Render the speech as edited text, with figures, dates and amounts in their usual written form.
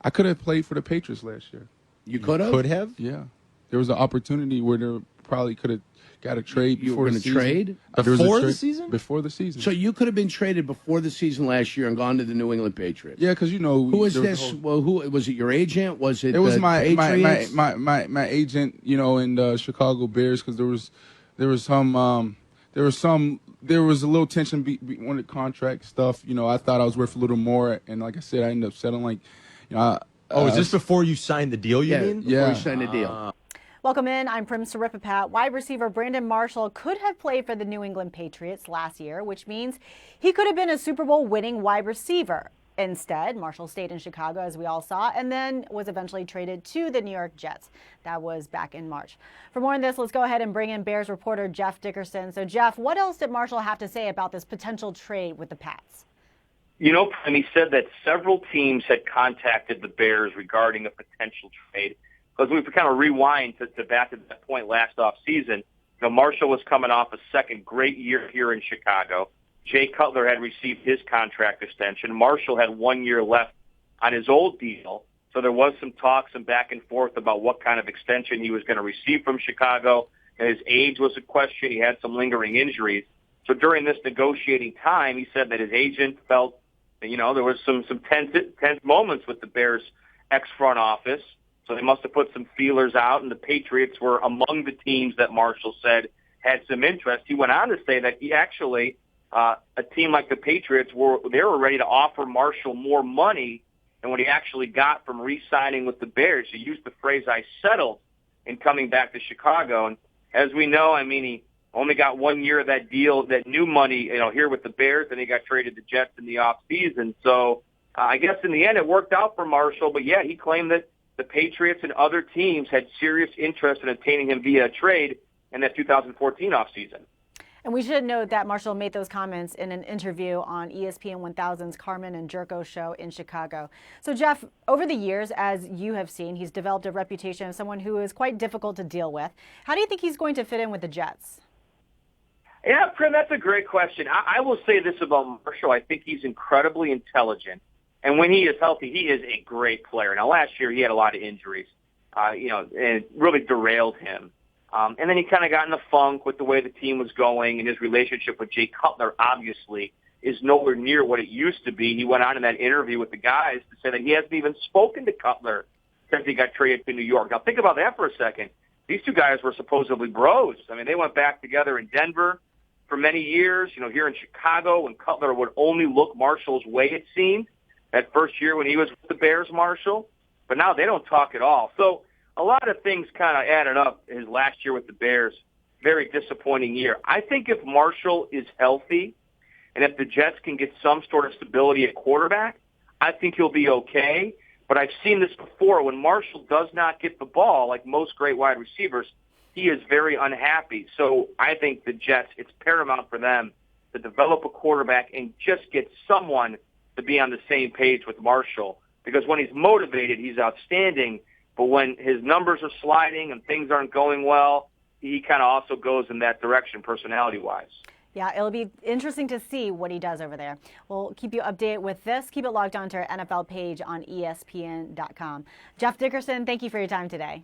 I could have played for the Patriots last year. You could have? Could have? Yeah. There was an opportunity where there probably could have got a trade You before were the going to season. trade? Before the season? Before the season. So you could have been traded before the season last year and gone to the New England Patriots. Yeah, because, Who was there this? Who was it? Your agent? Was it? It was my Patriots? my agent, in the Chicago Bears, because there was a little tension on the contract stuff. I thought I was worth a little more, and like I said, I ended up settling. Is this before you signed the deal? You mean? Before you signed the deal. Welcome in. I'm Prim Saripapat. Wide receiver Brandon Marshall could have played for the New England Patriots last year, which means he could have been a Super Bowl winning wide receiver. Instead, Marshall stayed in Chicago, as we all saw, and then was eventually traded to the New York Jets. That was back in March. For more on this, let's go ahead and bring in Bears reporter Jeff Dickerson. So, Jeff, what else did Marshall have to say about this potential trade with the Pats? Prim, he said that several teams had contacted the Bears regarding a potential trade. Because we kind of rewind to back to that point last offseason, Marshall was coming off a second great year here in Chicago. Jay Cutler had received his contract extension. Marshall had 1 year left on his old deal. So there was some talk, some back and forth about what kind of extension he was going to receive from Chicago. And his age was a question. He had some lingering injuries. So during this negotiating time, he said that his agent felt that, there was some tense moments with the Bears' ex-front office. So they must have put some feelers out, and the Patriots were among the teams that Marshall said had some interest. He went on to say that he actually, a team like the Patriots, were ready to offer Marshall more money than what he actually got from re-signing with the Bears. He used the phrase, "I settled," in coming back to Chicago. And as we know, he only got 1 year of that deal, that new money, here with the Bears, and he got traded to Jets in the offseason. So I guess in the end it worked out for Marshall. But, yeah, he claimed that the Patriots and other teams had serious interest in obtaining him via a trade in that 2014 offseason. And we should note that Marshall made those comments in an interview on ESPN 1000's Carmen and Jerko show in Chicago. So, Jeff, over the years, as you have seen, he's developed a reputation as someone who is quite difficult to deal with. How do you think he's going to fit in with the Jets? Yeah, Prim, that's a great question. I will say this about Marshall. I think he's incredibly intelligent. And when he is healthy, he is a great player. Now, last year he had a lot of injuries, and it really derailed him. And then he kind of got in a funk with the way the team was going, and his relationship with Jay Cutler obviously is nowhere near what it used to be. He went on in that interview with the guys to say that he hasn't even spoken to Cutler since he got traded to New York. Now, think about that for a second. These two guys were supposedly bros. They went back together in Denver for many years. Here in Chicago, when Cutler would only look Marshall's way, it seemed. That first year when he was with the Bears, Marshall. But now they don't talk at all. So a lot of things kind of added up his last year with the Bears. Very disappointing year. I think if Marshall is healthy and if the Jets can get some sort of stability at quarterback, I think he'll be okay. But I've seen this before. When Marshall does not get the ball, like most great wide receivers, he is very unhappy. So I think the Jets, it's paramount for them to develop a quarterback and just get someone to be on the same page with Marshall. Because when he's motivated, he's outstanding. But when his numbers are sliding and things aren't going well, he kind of also goes in that direction personality-wise. Yeah, it'll be interesting to see what he does over there. We'll keep you updated with this. Keep it logged on to our NFL page on ESPN.com. Jeff Dickerson, thank you for your time today.